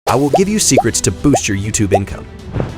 I will give you secrets to boost your YouTube income.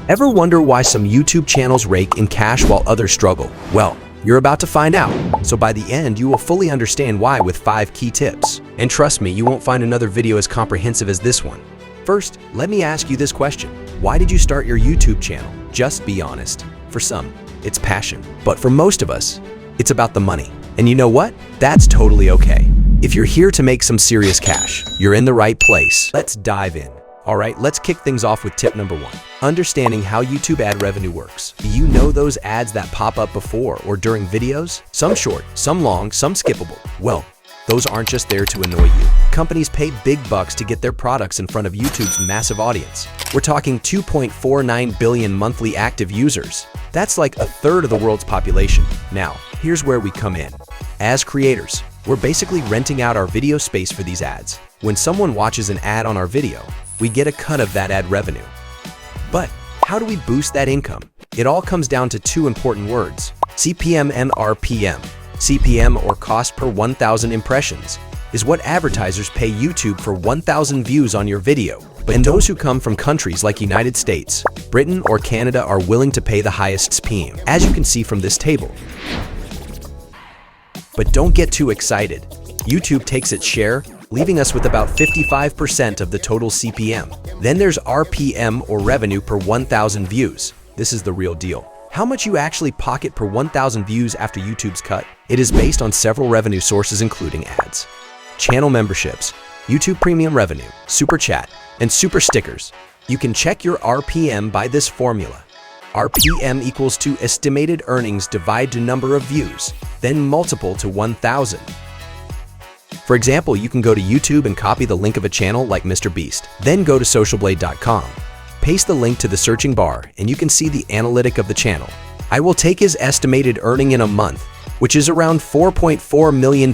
Ever wonder why some YouTube channels rake in cash while others struggle? Well, you're about to find out. So by the end, you will fully understand why with 5 key tips. And trust me, you won't find another video as comprehensive as this one. First, let me ask you this question. Why did you start your YouTube channel? Just be honest. For some, it's passion. But for most of us, it's about the money. And you know what? That's totally okay. If you're here to make some serious cash, you're in the right place. Let's dive in. All right, let's kick things off with tip number 1. Understanding how YouTube ad revenue works. Do you know those ads that pop up before or during videos? Some short, some long, some skippable. Well, those aren't just there to annoy you. Companies pay big bucks to get their products in front of YouTube's massive audience. We're talking 2.49 billion monthly active users. That's like a third of the world's population. Now, here's where we come in. As creators, we're basically renting out our video space for these ads. When someone watches an ad on our video, we get a cut of that ad revenue. But how do we boost that income? It all comes down to 2 important words, CPM and RPM. CPM, or cost per 1,000 impressions, is what advertisers pay YouTube for 1,000 views on your video. And those who come from countries like United States, Britain, or Canada are willing to pay the highest CPM, as you can see from this table. But don't get too excited. YouTube takes its share, leaving us with about 55% of the total CPM. Then there's RPM, or revenue per 1,000 views. This is the real deal. How much you actually pocket per 1,000 views after YouTube's cut? It is based on several revenue sources including ads, channel memberships, YouTube Premium revenue, Super Chat, and Super Stickers. You can check your RPM by this formula. RPM equals to estimated earnings divided to number of views, then multiple to 1,000. For example, you can go to YouTube and copy the link of a channel like Mr. Beast. Then go to socialblade.com. Paste the link to the searching bar and you can see the analytic of the channel. I will take his estimated earning in a month, which is around $4.4 million.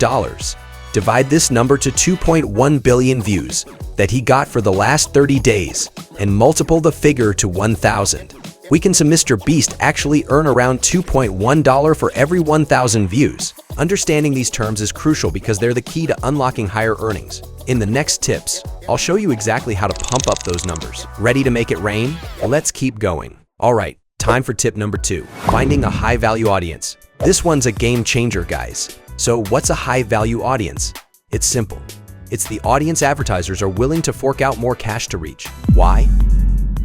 Divide this number to 2.1 billion views that he got for the last 30 days and multiple the figure to 1,000. We can see Mr. Beast actually earn around $2.1 for every 1,000 views. Understanding these terms is crucial because they're the key to unlocking higher earnings. In the next tips, I'll show you exactly how to pump up those numbers. Ready to make it rain? Let's keep going. All right, time for tip number 2, finding a high-value audience. This one's a game changer, guys. So what's a high-value audience? It's simple. It's the audience advertisers are willing to fork out more cash to reach. Why?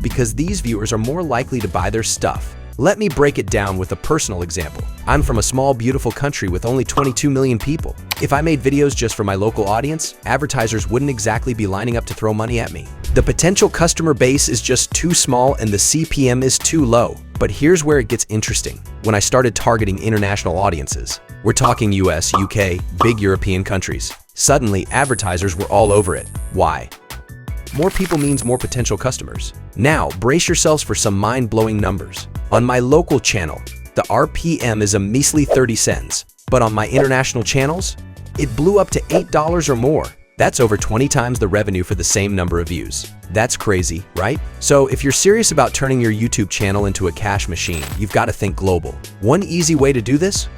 Because these viewers are more likely to buy their stuff. Let me break it down with a personal example. I'm from a small, beautiful country with only 22 million people. If I made videos just for my local audience, advertisers wouldn't exactly be lining up to throw money at me. The potential customer base is just too small and the CPM is too low. But here's where it gets interesting. When I started targeting international audiences, we're talking US, UK, big European countries, suddenly advertisers were all over it. Why? More people means more potential customers. Now, brace yourselves for some mind-blowing numbers. On my local channel, the RPM is a measly 30 cents, but on my international channels, it blew up to $8 or more. That's over 20 times the revenue for the same number of views. That's crazy, right? So if you're serious about turning your YouTube channel into a cash machine, you've got to think global. One easy way to do this?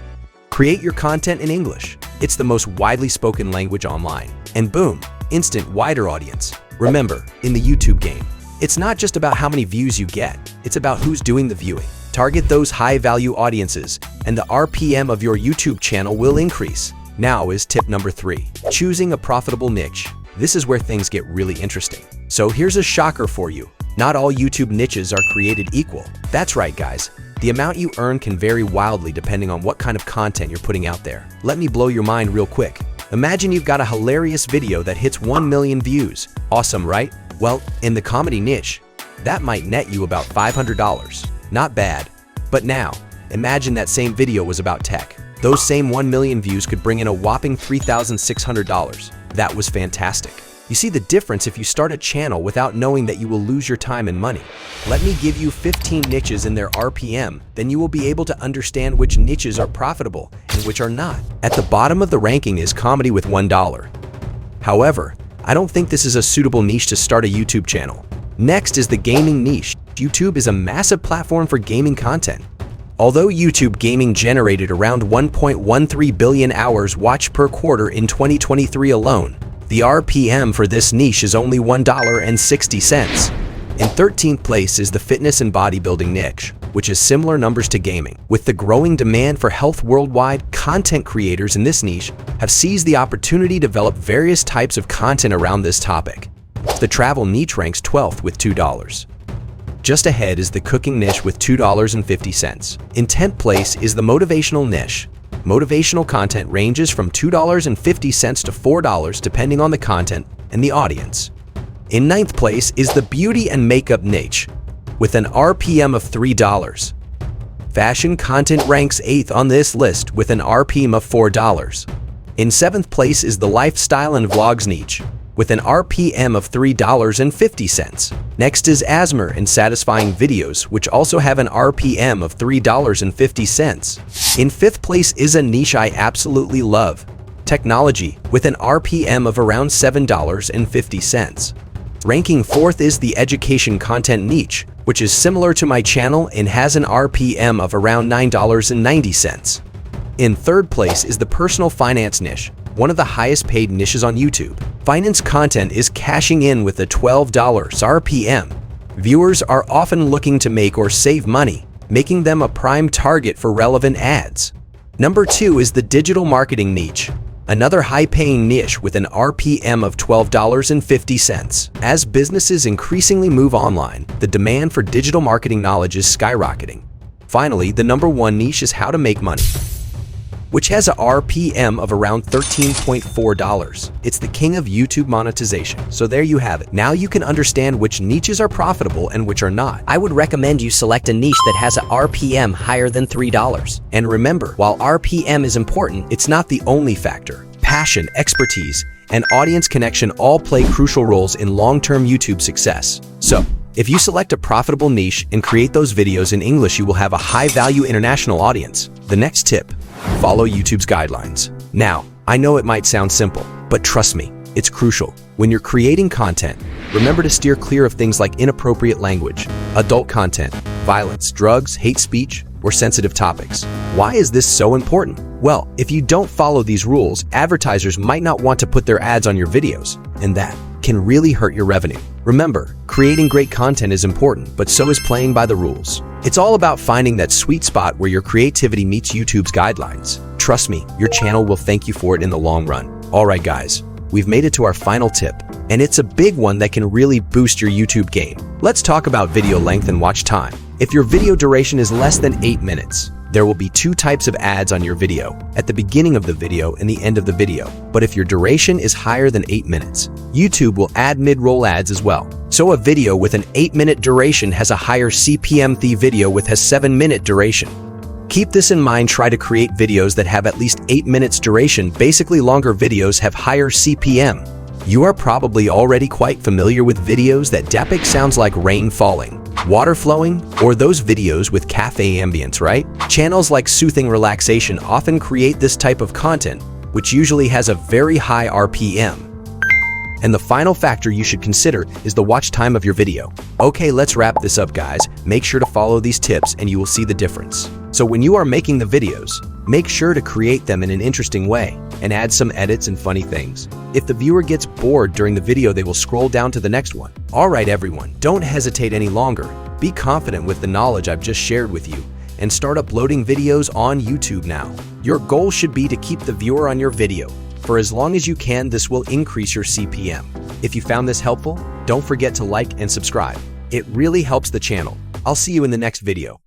Create your content in English. It's the most widely spoken language online. And boom, instant wider audience. Remember, in the YouTube game, it's not just about how many views you get, it's about who's doing the viewing. Target those high-value audiences, and the RPM of your YouTube channel will increase. Now is tip number 3, choosing a profitable niche. This is where things get really interesting. So here's a shocker for you. Not all YouTube niches are created equal. That's right, guys. The amount you earn can vary wildly depending on what kind of content you're putting out there. Let me blow your mind real quick. Imagine you've got a hilarious video that hits 1 million views. Awesome, right? Well, in the comedy niche, that might net you about $500. Not bad. But now, imagine that same video was about tech. Those same 1 million views could bring in a whopping $3,600. That was fantastic. You see the difference if you start a channel without knowing that you will lose your time and money. Let me give you 15 niches in their RPM, then you will be able to understand which niches are profitable and which are not. At the bottom of the ranking is comedy with $1. However, I don't think this is a suitable niche to start a YouTube channel. Next is the gaming niche. YouTube is a massive platform for gaming content. Although YouTube gaming generated around 1.13 billion hours watched per quarter in 2023 alone, The RPM for this niche is only $1.60. In 13th place is the fitness and bodybuilding niche, which is similar numbers to gaming. With the growing demand for health worldwide, content creators in this niche have seized the opportunity to develop various types of content around this topic. The travel niche ranks 12th with $2. Just ahead is the cooking niche with $2.50. In 10th place is the motivational niche. Motivational content ranges from $2.50 to $4 depending on the content and the audience. In 9th place is the beauty and makeup niche, with an RPM of $3. Fashion content ranks 8th on this list with an RPM of $4. In 7th place is the lifestyle and vlogs niche, with an RPM of $3.50. Next is ASMR and satisfying videos, which also have an RPM of $3.50. In 5th place is a niche I absolutely love, technology, with an RPM of around $7.50. Ranking 4th is the education content niche, which is similar to my channel and has an RPM of around $9.90. In 3rd place is the personal finance niche, one of the highest paid niches on YouTube. Finance content is cashing in with a $12 RPM. Viewers are often looking to make or save money, making them a prime target for relevant ads. Number 2 is the digital marketing niche, another high-paying niche with an RPM of $12.50. As businesses increasingly move online, the demand for digital marketing knowledge is skyrocketing. Finally, the number 1 niche is how to make money, which has a RPM of around $13.4. It's the king of YouTube monetization. So there you have it. Now you can understand which niches are profitable and which are not. I would recommend you select a niche that has a RPM higher than $3. And remember, while RPM is important, it's not the only factor. Passion, expertise, and audience connection all play crucial roles in long-term YouTube success. So, if you select a profitable niche and create those videos in English, you will have a high-value international audience. The next tip: follow YouTube's guidelines. Now, I know it might sound simple, but trust me, it's crucial. When you're creating content, remember to steer clear of things like inappropriate language, adult content, violence, drugs, hate speech, or sensitive topics. Why is this so important? Well, if you don't follow these rules, advertisers might not want to put their ads on your videos, and that can really hurt your revenue. Remember, creating great content is important, but so is playing by the rules. It's all about finding that sweet spot where your creativity meets YouTube's guidelines. Trust me, your channel will thank you for it in the long run. Alright guys, we've made it to our final tip, and it's a big one that can really boost your YouTube game. Let's talk about video length and watch time. If your video duration is less than 8 minutes, there will be 2 types of ads on your video, at the beginning of the video and the end of the video. But if your duration is higher than 8 minutes, YouTube will add mid-roll ads as well. So a video with an 8-minute duration has a higher CPM. The video with a 7-minute duration. Keep this in mind. Try to create videos that have at least 8 minutes duration. Basically, longer videos have higher CPM. You are probably already quite familiar with videos that depict sounds like rain falling, water flowing, or those videos with cafe ambience, right? Channels like Soothing Relaxation often create this type of content, which usually has a very high RPM. And the final factor you should consider is the watch time of your video. Okay, let's wrap this up guys. Make sure to follow these tips and you will see the difference. So when you are making the videos, make sure to create them in an interesting way and add some edits and funny things. If the viewer gets bored during the video, they will scroll down to the next one. Alright everyone, don't hesitate any longer. Be confident with the knowledge I've just shared with you and start uploading videos on YouTube now. Your goal should be to keep the viewer on your video for as long as you can. This will increase your CPM. If you found this helpful, don't forget to like and subscribe. It really helps the channel. I'll see you in the next video.